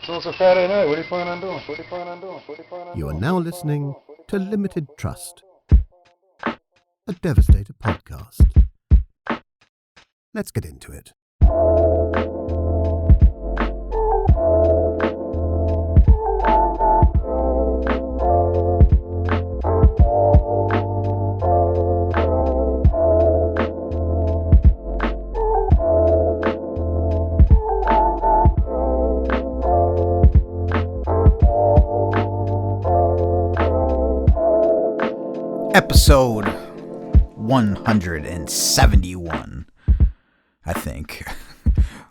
So it's a Friday night. What are you planning on doing? You are now listening to Limited Trust, a Devastator podcast. Let's get into it. Episode 171, I think.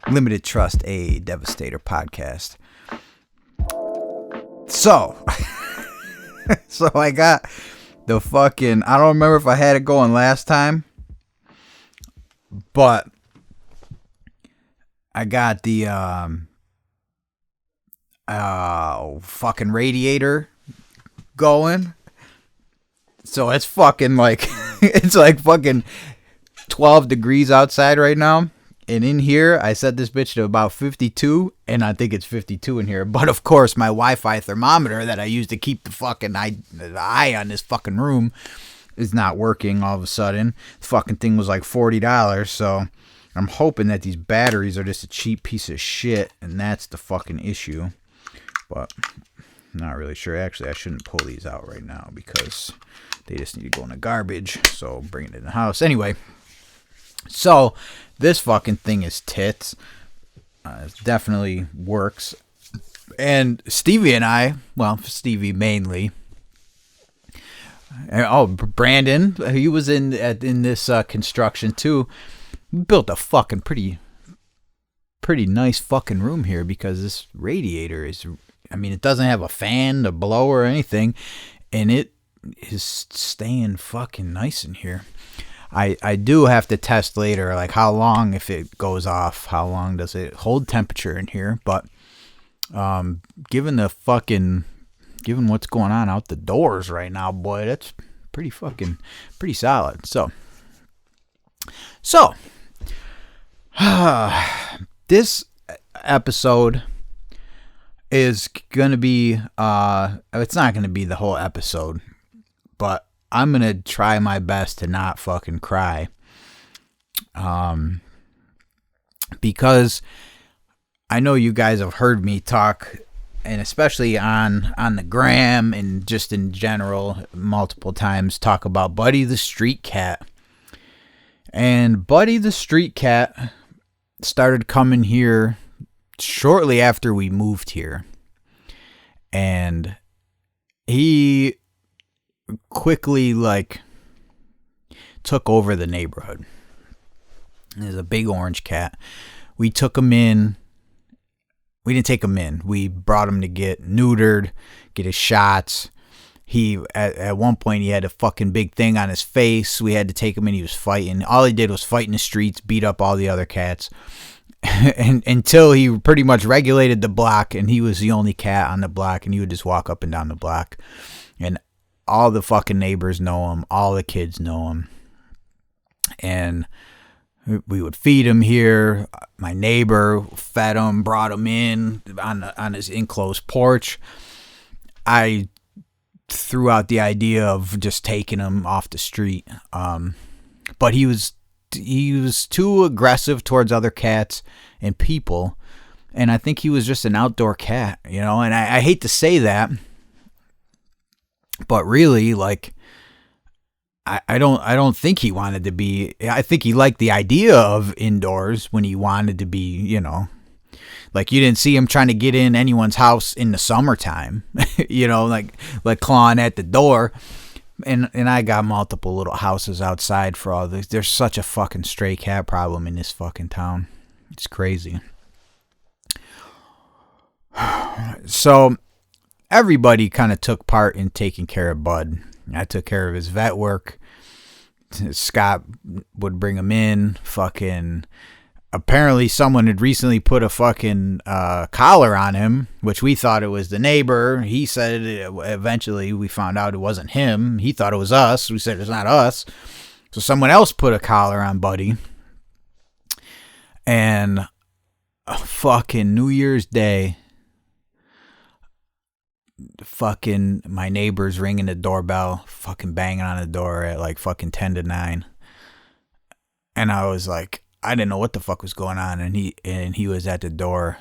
Limited Trust, a Devastator podcast. So I got the fucking, I don't remember if I had it going last time, but I got the fucking radiator going. So it's fucking like, it's like fucking 12 degrees outside right now. And in here, I set this bitch to about 52, and I think it's 52 in here. But of course, my Wi-Fi thermometer that I use to keep the fucking eye on this fucking room is not working all of a sudden. The fucking thing was like $40, so I'm hoping that these batteries are just a cheap piece of shit, and that's the fucking issue. But I'm not really sure. Actually, I shouldn't pull these out right now because they just need to go in the garbage. So bring it in the house. Anyway, so this fucking thing is tits. It definitely works. And Stevie and I, well, Stevie mainly. Oh, Brandon, he was in this construction too. We built a fucking pretty nice fucking room here because this radiator is, I mean, it doesn't have a fan to blow or anything, and it is staying fucking nice in here. I do have to test later, like how long, if it goes off, how long does it hold temperature in here, but given what's going on out the doors right now, boy, that's pretty solid. So this episode is gonna be it's not gonna be the whole episode, but I'm gonna try my best to not fucking cry, because I know you guys have heard me talk, and especially on the gram and just in general multiple times, talk about Buddy the street cat. And Buddy the street cat started coming here shortly after we moved here, and he quickly took over the neighborhood. There's a big orange cat. We took him in. We didn't take him in. We brought him to get neutered, get his shots. He at one point he had a fucking big thing on his face. We had to take him in. He was fighting. All he did was fight in the streets, beat up all the other cats. And until he pretty much regulated the block, and he was the only cat on the block, and he would just walk up and down the block. And all the fucking neighbors know him. All the kids know him. And we would feed him here. My neighbor fed him, brought him in on his enclosed porch. I threw out the idea of just taking him off the street. But he was too aggressive towards other cats and people, and I think he was just an outdoor cat, you know. And I hate to say that, but really, I don't think he wanted to be. I think he liked the idea of indoors when he wanted to be, you know. Like, you didn't see him trying to get in anyone's house in the summertime, you know, like clawing at the door. And I got multiple little houses outside for all this. There's such a fucking stray cat problem in this fucking town. It's crazy. So everybody kind of took part in taking care of Bud. I took care of his vet work. Scott would bring him in. Fucking, apparently someone had recently put a fucking collar on him, which we thought it was the neighbor. He said eventually we found out it wasn't him. He thought it was us. We said it's not us. So someone else put a collar on Buddy. And fucking New Year's Day, fucking my neighbor's ringing the doorbell, fucking banging on the door at like fucking 10 to 9. And I was like, I didn't know what the fuck was going on. And he was at the door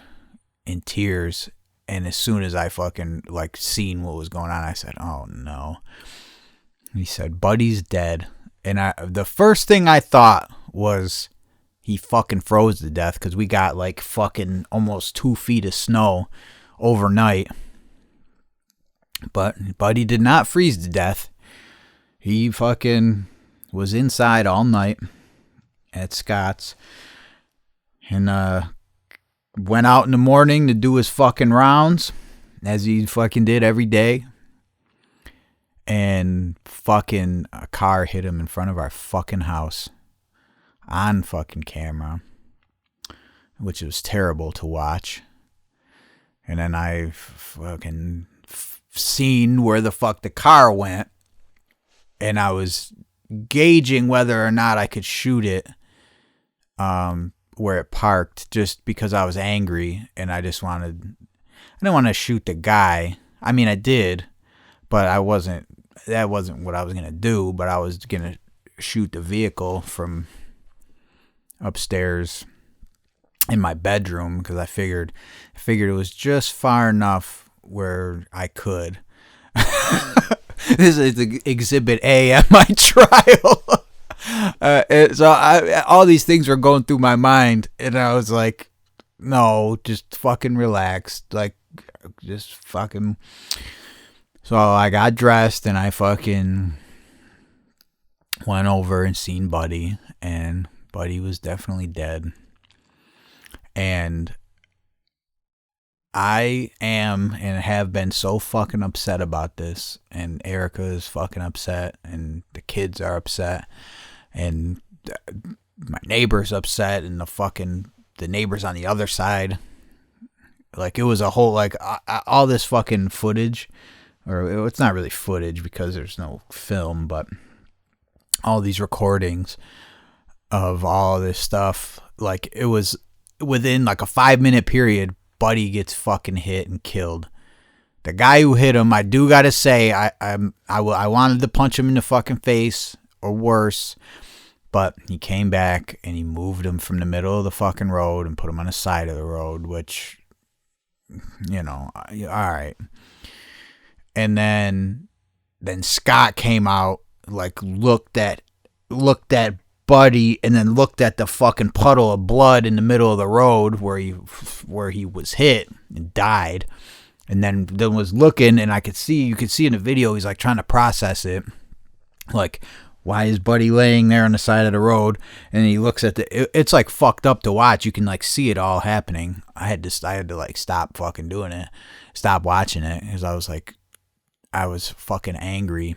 in tears. And as soon as I fucking like seen what was going on, I said, oh no. He said, Buddy's dead. And the first thing I thought was he fucking froze to death, because we got like fucking almost 2 feet of snow overnight. But Buddy did not freeze to death. He fucking was inside all night at Scott's. And went out in the morning to do his fucking rounds, as he fucking did every day. And fucking a car hit him in front of our fucking house on fucking camera, which was terrible to watch. And then I fucking seen where the fuck the car went, and I was gauging whether or not I could shoot it where it parked, just because I was angry, and I didn't want to shoot the guy. I mean, I did, but that wasn't what I was going to do. But I was going to shoot the vehicle from upstairs in my bedroom, because I figured it was just far enough where I could. This is Exhibit A at my trial. All these things were going through my mind, and I was like, no, just fucking relax. Like, just fucking. So I got dressed, and I fucking went over and seen Buddy, and Buddy was definitely dead. And I am and have been so fucking upset about this, and Erica is fucking upset, and the kids are upset, and my neighbor's upset, and the neighbors on the other side. Like, it was a whole, like, all this fucking footage, or it's not really footage because there's no film, but all these recordings of all this stuff, like, it was within like a 5-minute period, Buddy gets fucking hit and killed. The guy who hit him, I do gotta say, I wanted to punch him in the fucking face or worse, but he came back and he moved him from the middle of the fucking road and put him on the side of the road, which, you know, all right. And then Scott came out, like, looked at Buddy, and then looked at the fucking puddle of blood in the middle of the road where he was hit and died, and then was looking, and you could see in the video, he's like trying to process it, like, why is Buddy laying there on the side of the road? And he looks at it's like fucked up to watch. You can like see it all happening. I had to like stop fucking doing it, stop watching it, because I was fucking angry.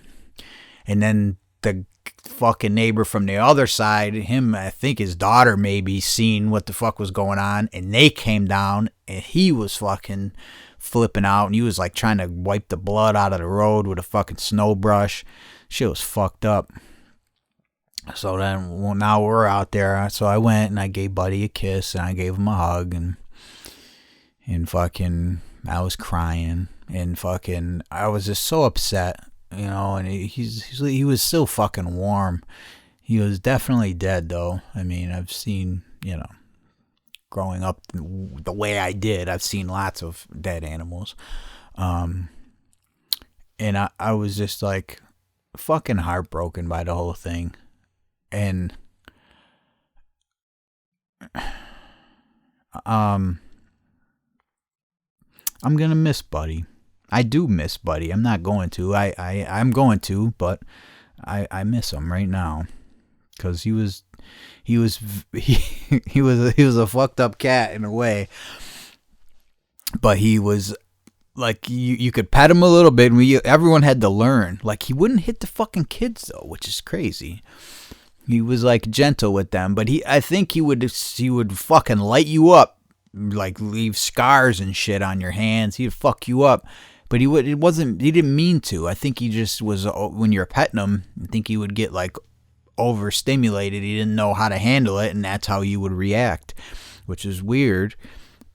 And then the fucking neighbor from the other side, I think his daughter maybe seen what the fuck was going on, and they came down, and he was fucking flipping out, and he was like trying to wipe the blood out of the road with a fucking snow brush. Shit was fucked up. So then, well, now we're out there, so I went and I gave Buddy a kiss, and I gave him a hug, and fucking I was crying, and fucking I was just so upset. You know, and he was still fucking warm. He was definitely dead, though. I mean, I've seen, you know, growing up the way I did, I've seen lots of dead animals. And I was just like fucking heartbroken by the whole thing. And I'm gonna miss Buddy. I do miss Buddy. I'm not going to. I'm going to, but I miss him right now, because he was a fucked up cat in a way, but he was like, you could pet him a little bit, and everyone had to learn. Like, he wouldn't hit the fucking kids though, which is crazy. He was like gentle with them, but I think he would fucking light you up, like leave scars and shit on your hands. He'd fuck you up. But he didn't mean to. I think he just was, when you're petting him, I think he would get like overstimulated. He didn't know how to handle it, and that's how you would react, which is weird.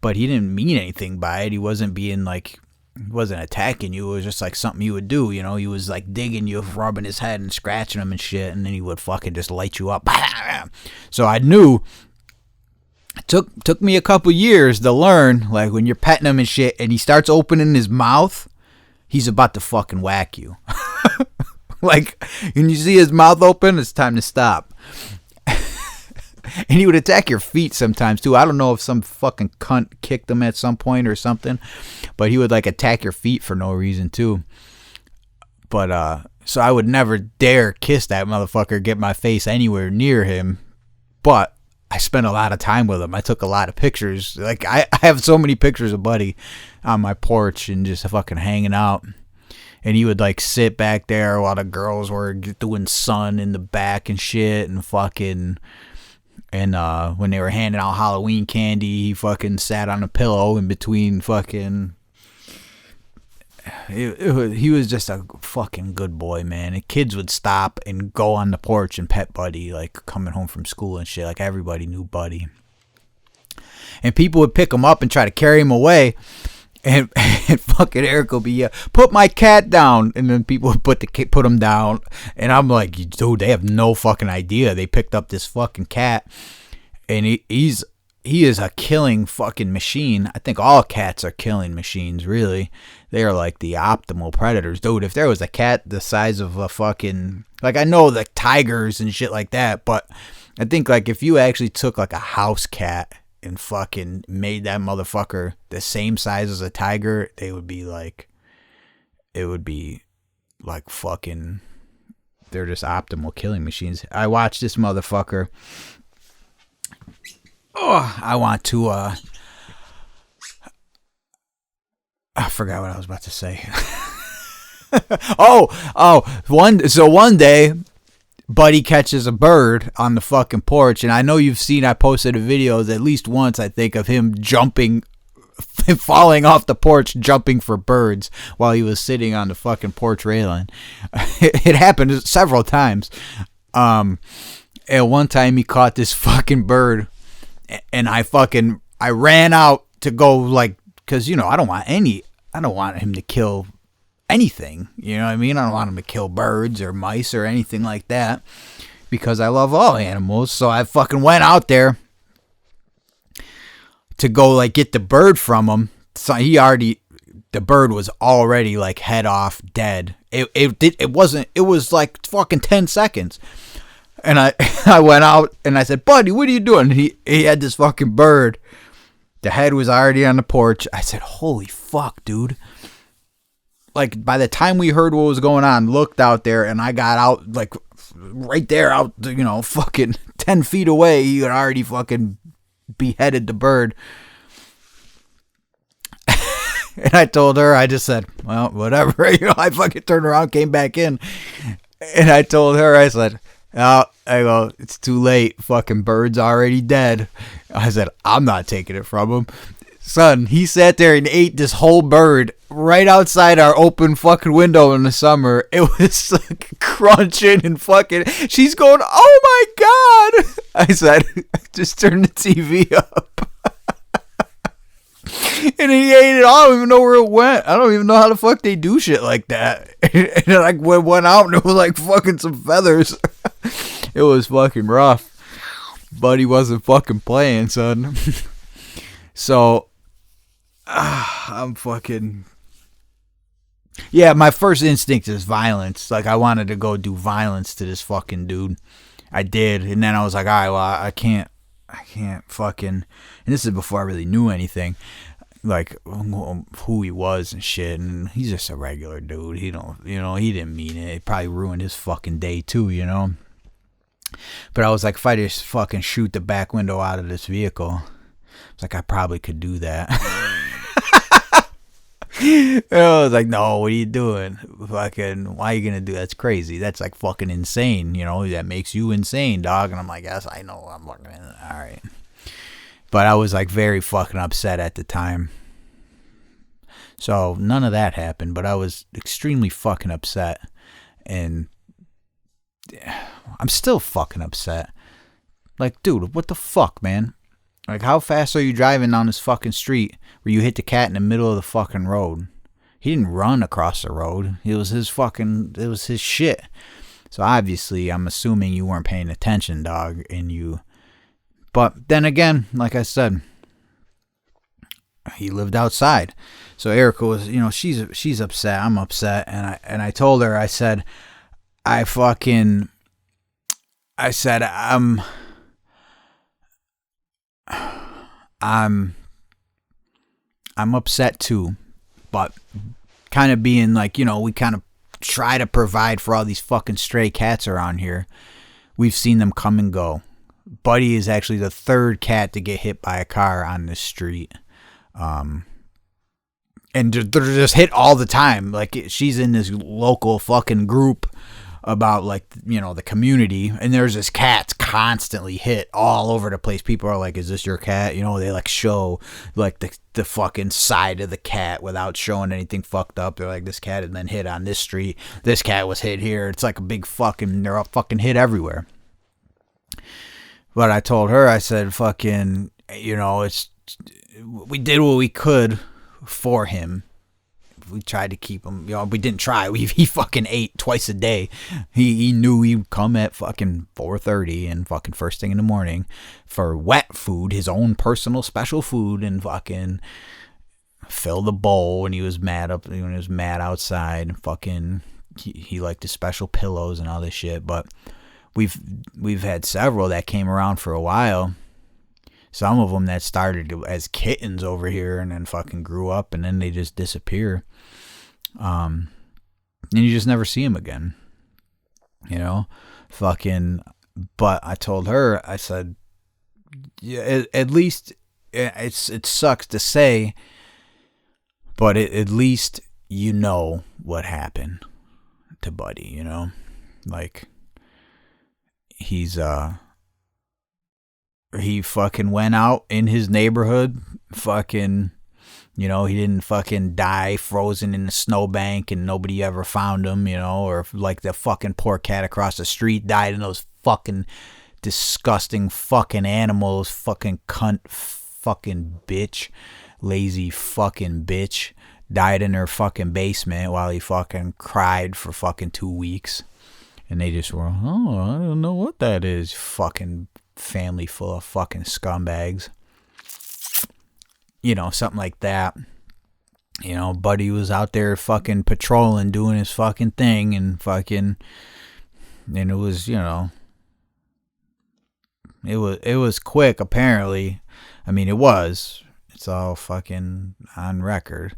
But he didn't mean anything by it. He wasn't being like wasn't attacking you. It was just like something he would do, you know. He was like digging you, rubbing his head and scratching him and shit, and then he would fucking just light you up. So I knew. It took me a couple years to learn, like, when you're petting him and shit and he starts opening his mouth, he's about to fucking whack you. Like, when you see his mouth open, it's time to stop. And he would attack your feet sometimes too. I don't know if some fucking cunt kicked him at some point or something, but he would like attack your feet for no reason too. But so I would never dare kiss that motherfucker, get my face anywhere near him. But I spent a lot of time with him. I took a lot of pictures. Like, I have so many pictures of Buddy on my porch and just fucking hanging out. And he would like sit back there while the girls were doing sun in the back and shit and fucking. And when they were handing out Halloween candy, he fucking sat on a pillow in between fucking. He was just a fucking good boy, man. And kids would stop and go on the porch and pet Buddy, like coming home from school and shit. Like, everybody knew Buddy. And people would pick him up and try to carry him away. And fucking Eric will be, put my cat down. And then people would put him down. And I'm like, dude, they have no fucking idea. They picked up this fucking cat. And he is a killing fucking machine. I think all cats are killing machines, really. They are like the optimal predators. Dude, if there was a cat the size of a fucking, like, I know like tigers and shit like that, but I think like if you actually took like a house cat and fucking made that motherfucker the same size as a tiger, it would be like fucking, they're just optimal killing machines. I watched this motherfucker. Oh, I want to, I forgot what I was about to say. One day, Buddy catches a bird on the fucking porch, and I know you've seen, I posted a video at least once, I think, of him jumping, falling off the porch, jumping for birds while he was sitting on the fucking porch railing. It happened several times. And one time he caught this fucking bird, and I ran out to go, like, because, you know, I don't want him to kill anything, you know what I mean? I don't want him to kill birds or mice or anything like that, because I love all animals. So I fucking went out there to go like get the bird from him. So the bird was already like head off, dead. It was like fucking 10 seconds. And I went out and I said, Buddy, what are you doing? And he had this fucking bird. The head was already on the porch. I said, holy fuck, dude. Like, by the time we heard what was going on, looked out there, and I got out, like, right there, out, you know, fucking 10 feet away, he had already fucking beheaded the bird. And I told her, I just said, well, whatever. You know, I fucking turned around, came back in, and I told her, I said, oh, I go, it's too late. Fucking bird's already dead. I said, I'm not taking it from him. Son, he sat there and ate this whole bird right outside our open fucking window in the summer. It was like crunching and fucking, she's going, oh my God. I said, just turn the TV up. And he ate it all. I don't even know where it went. I don't even know how the fuck they do shit like that. And like went out and it was like fucking some feathers. It was fucking rough. Buddy wasn't fucking playing, son. So, I'm fucking... Yeah, my first instinct is violence. Like, I wanted to go do violence to this fucking dude. I did. And then I was like, all right, well, I can't fucking... And this is before I really knew anything. Like, who he was and shit. And he's just a regular dude. He didn't mean it. It probably ruined his fucking day, too, you know? But I was like, if I just fucking shoot the back window out of this vehicle... It's like, I probably could do that. And I was like, no, what are you doing? Fucking, why are you going to do that? That's crazy. That's like fucking insane. You know, that makes you insane, dog. And I'm like, yes, I know. I'm fucking, all right. But I was like very fucking upset at the time. So none of that happened, but I was extremely fucking upset. And I'm still fucking upset. Like, dude, what the fuck, man? Like, how fast are you driving down this fucking street where you hit the cat in the middle of the fucking road? He didn't run across the road. It was his shit. So obviously, I'm assuming you weren't paying attention, dog, but then again, like I said, he lived outside. So Erica was, she's upset. I'm upset. And I told her, I said, I'm upset too, but kind of being like, we kind of try to provide for all these fucking stray cats around here. We've seen them come and go. Buddy is actually the third cat to get hit by a car on this street. And they're just hit all the time. Like, she's in this local fucking group about, like, the community, and there's this cat constantly hit all over the place. People are like, is this your cat? They like show like the fucking side of the cat without showing anything fucked up. They're like, this cat had been hit on this street, this cat was hit here. It's like a big fucking, they're all fucking hit everywhere. But I told her, I said, fucking, we did what we could for him. We tried to keep him, we didn't try. He fucking ate twice a day. He knew he'd come at fucking 4:30 and fucking first thing in the morning for wet food, his own personal special food, and fucking fill the bowl when he was mad outside, and fucking he liked his special pillows and all this shit. But we've had several that came around for a while. Some of them that started as kittens over here and then fucking grew up, and then they just disappear. And you just never see them again. Fucking. But I told her, I said, yeah, at least it sucks to say, but at least what happened to Buddy. Like, he fucking went out in his neighborhood, fucking, he didn't fucking die frozen in the snowbank and nobody ever found him, or like the fucking poor cat across the street died in those fucking disgusting fucking animals, fucking cunt, fucking bitch, lazy fucking bitch, died in her fucking basement while he fucking cried for fucking 2 weeks. And they just were, oh, I don't know what that is, fucking family full of fucking scumbags. Something like that. Buddy was out there fucking patrolling, doing his fucking thing, and it was, it was quick, apparently. I mean, it's all fucking on record.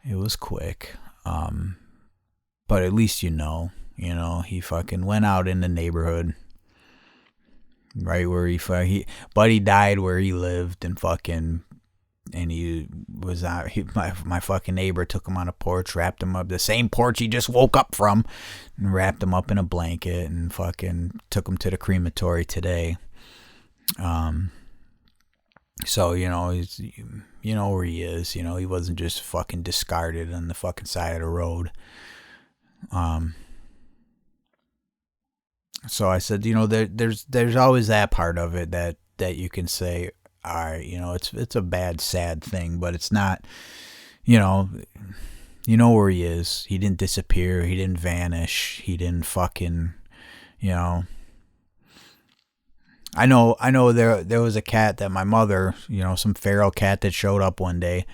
It was quick. But at least he fucking went out in the neighborhood. Right where Buddy died where he lived, and he was out. My fucking neighbor took him on a porch, wrapped him up, the same porch he just woke up from, and wrapped him up in a blanket, and fucking took him to the crematory today. So he's, where he is. He wasn't just fucking discarded on the fucking side of the road. So I said, there's always that part of it that you can say, all right, it's a bad, sad thing, but it's not, where he is. He didn't disappear. He didn't vanish. He didn't fucking, I know there was a cat that my mother, some feral cat that showed up one day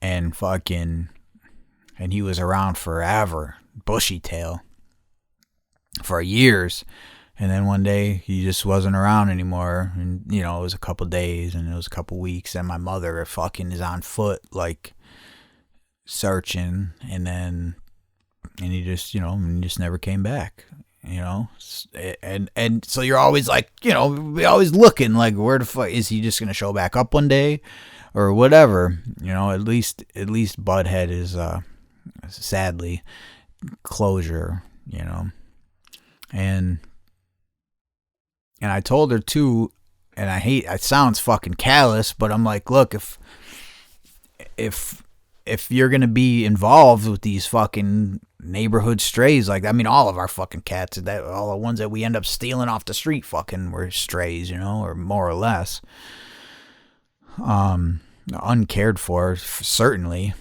and he was around forever, bushy tail. For years, and then one day he just wasn't around anymore, and it was a couple days, and it was a couple weeks, and my mother fucking is on foot, like, searching, and he just never came back, and so you're always like, we always looking like, where the fuck is he just gonna show back up one day or whatever. At least Budhead is sadly closure. And I told her too, and it sounds fucking callous, but I'm like, look, if you're gonna be involved with these fucking neighborhood strays, like, I mean, all of our fucking cats, all the ones that we end up stealing off the street, fucking were strays, or more or less, uncared for, certainly.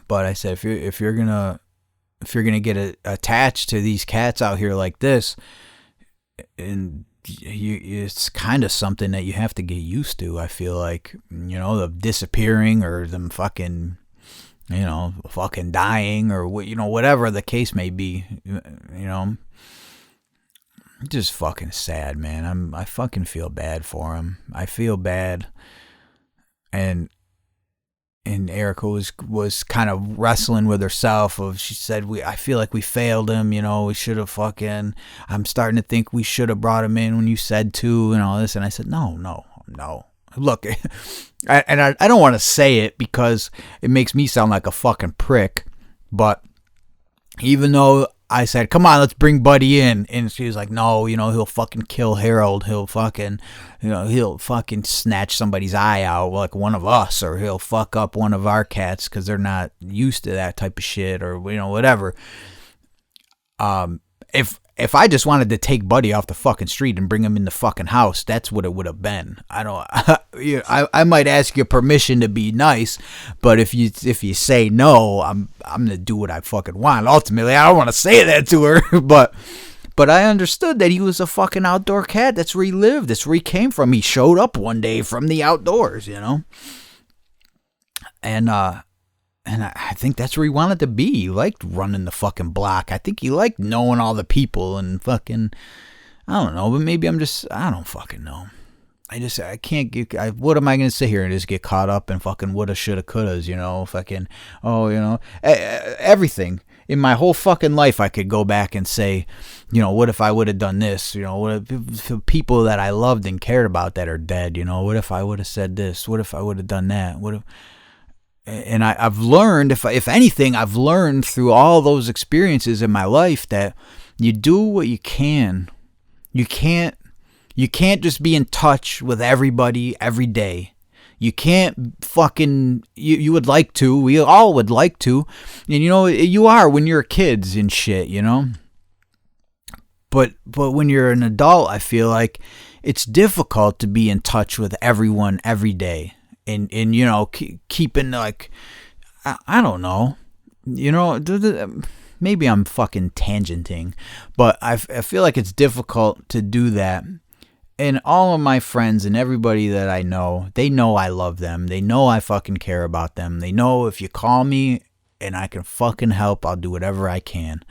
But I said, if you're gonna get attached to these cats out here like this, and it's kind of something that you have to get used to. I feel like, the disappearing or them fucking, fucking dying or whatever the case may be. Just fucking sad, man. I fucking feel bad for him. I feel bad, and Erica was kind of wrestling with herself. She said, I feel like we failed him. We should have fucking. I'm starting to think we should have brought him in when you said to, and all this. And I said, no. Look, I don't want to say it because it makes me sound like a fucking prick. But even though I said, come on, let's bring Buddy in. And she was like, no, he'll fucking kill Harold. He'll fucking, he'll fucking snatch somebody's eye out like one of us, or he'll fuck up one of our cats because they're not used to that type of shit, or, whatever. If I just wanted to take Buddy off the fucking street and bring him in the fucking house, that's what it would have been. I might ask your permission to be nice, but if you say no, I'm gonna do what I fucking want. Ultimately, I don't want to say that to her, but I understood that he was a fucking outdoor cat. That's where he lived. That's where he came from. He showed up one day from the outdoors, And I think that's where he wanted to be. He liked running the fucking block. I think he liked knowing all the people and fucking, I don't know, but maybe I don't fucking know. I can't get, what am I going to sit here and just get caught up in fucking woulda, shoulda, couldas, fucking, everything. In my whole fucking life, I could go back and say, what if I would have done this? What if people that I loved and cared about that are dead? What if I would have said this? What if I would have done that? And I've learned, if anything, I've learned through all those experiences in my life that you do what you can. You can't just be in touch with everybody every day. You can't fucking, you would like to, we all would like to, and you are when you're kids and shit, But when you're an adult, I feel like it's difficult to be in touch with everyone every day. And keeping, like, I don't know, maybe I'm fucking tangenting, but I feel like it's difficult to do that. And all of my friends and everybody that I know, they know I love them. They know I fucking care about them. They know if you call me and I can fucking help, I'll do whatever I can,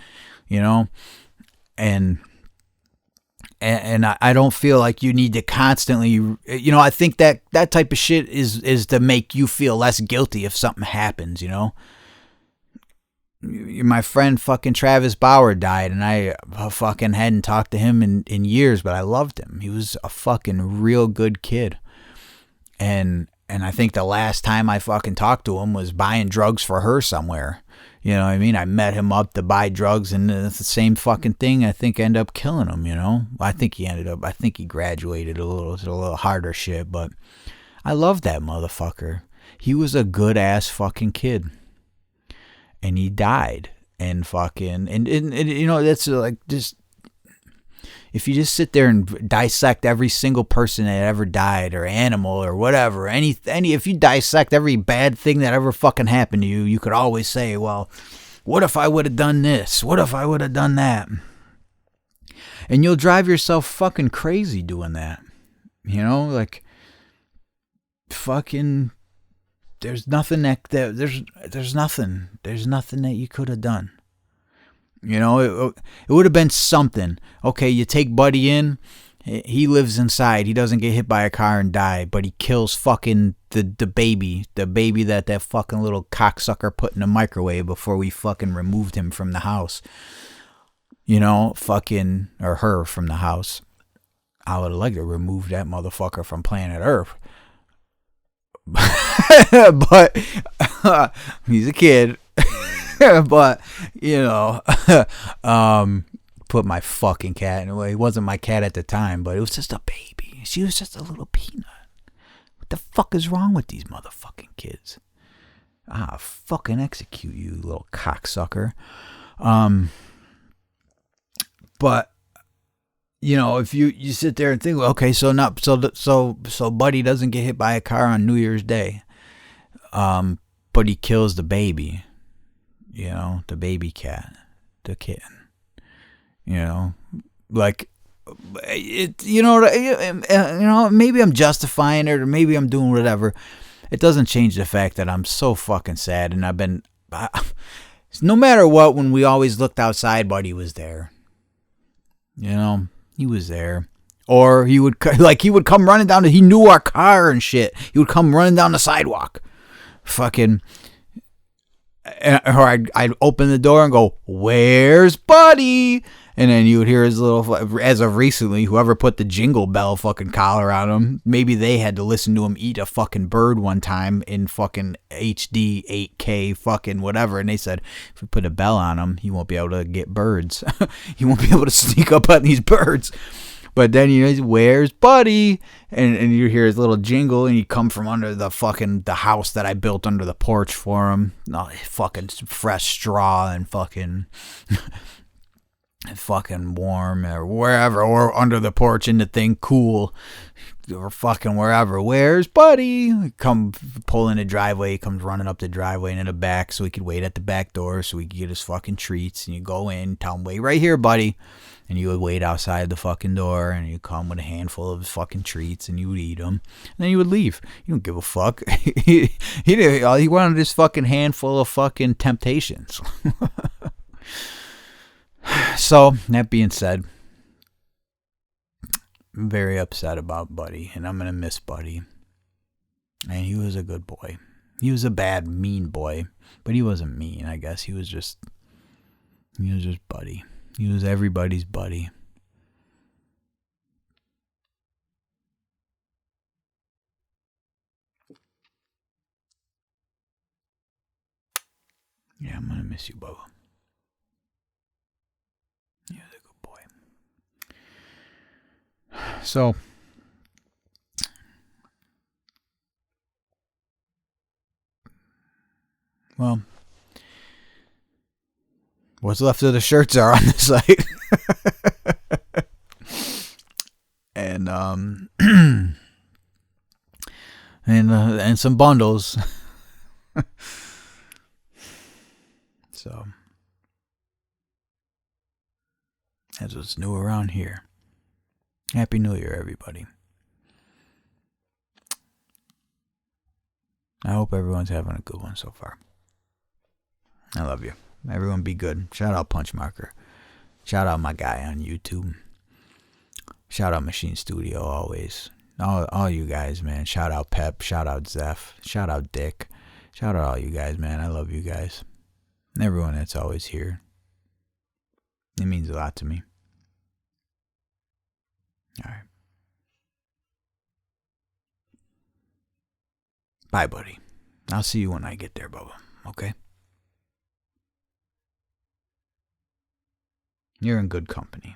and I don't feel like you need to constantly, I think that type of shit is to make you feel less guilty if something happens, My friend fucking Travis Bauer died, and I fucking hadn't talked to him in years, but I loved him. He was a fucking real good kid. And I think the last time I fucking talked to him was buying drugs for her somewhere. You know what I mean? I met him up to buy drugs, and it's the same fucking thing. I think ended up killing him, I think he graduated a little harder shit, but I love that motherfucker. He was a good ass fucking kid. And he died. And fucking, and that's like just, if you just sit there and dissect every single person that ever died, or animal, or whatever, if you dissect every bad thing that ever fucking happened to you, you could always say, well, what if I would have done this? What if I would have done that? And you'll drive yourself fucking crazy doing that. Like, fucking, there's nothing there's nothing that you could have done. It would have been something. Okay, you take Buddy in, he lives inside, he doesn't get hit by a car and die, but he kills fucking the baby that fucking little cocksucker put in the microwave before we fucking removed him from the house. Fucking, or her from the house. I would have liked to remove that motherfucker from planet Earth. But he's a kid. But put my fucking cat in a way. It wasn't my cat at the time, but it was just a baby. She was just a little peanut. What the fuck is wrong with these motherfucking kids? Fucking execute you, little cocksucker. But if you sit there and think, okay, so Buddy doesn't get hit by a car on New Year's Day, but he kills the baby. You know, the baby cat, the kitten. You know, like it. You know, maybe I'm justifying it, or maybe I'm doing whatever. It doesn't change the fact that I'm so fucking sad, and I've been. No matter what, when we always looked outside, Buddy was there. You know, he was there. Or he would come running down. He knew our car and shit. He would come running down the sidewalk. Fucking. Or I'd open the door and go, "Where's Buddy?" And then you would hear his little, as of recently, whoever put the Jingle Bell fucking collar on him, maybe they had to listen to him eat a fucking bird one time in fucking HD 8K fucking whatever. And they said, if we put a bell on him, he won't be able to get birds. He won't be able to sneak up on these birds. But then, you know, "Where's Buddy?" And you hear his little jingle, and you come from under the house that I built under the porch for him. Oh, fucking fresh straw and fucking fucking warm, or wherever, or under the porch in the thing cool, or fucking wherever. "Where's Buddy?" Come pull in the driveway. He comes running up the driveway and in the back, so he could wait at the back door so he could get his fucking treats. And you go in, tell him, "Wait right here, Buddy." And you would wait outside the fucking door, and you'd come with a handful of fucking treats, and you would eat them. And then you would leave. You don't give a fuck. He wanted his fucking handful of fucking temptations. So, that being said, I'm very upset about Buddy, and I'm going to miss Buddy. And he was a good boy. He was a bad, mean boy, but he wasn't mean, I guess. He was just Buddy. He was everybody's buddy. Yeah, I'm going to miss you, Bubba. He was a good boy. So, well, what's left of the shirts are on the site. And and some bundles. So that's what's new around here. Happy New Year, everybody. I hope everyone's having a good one so far. I love you. Everyone be good. Shout out Punchmarker. Shout out my guy on YouTube. Shout out Machine Studio always. All you guys, man. Shout out Pep. Shout out Zeph. Shout out Dick. Shout out all you guys, man. I love you guys. And everyone that's always here. It means a lot to me. Alright. Bye, buddy. I'll see you when I get there, Bubba. Okay? You're in good company.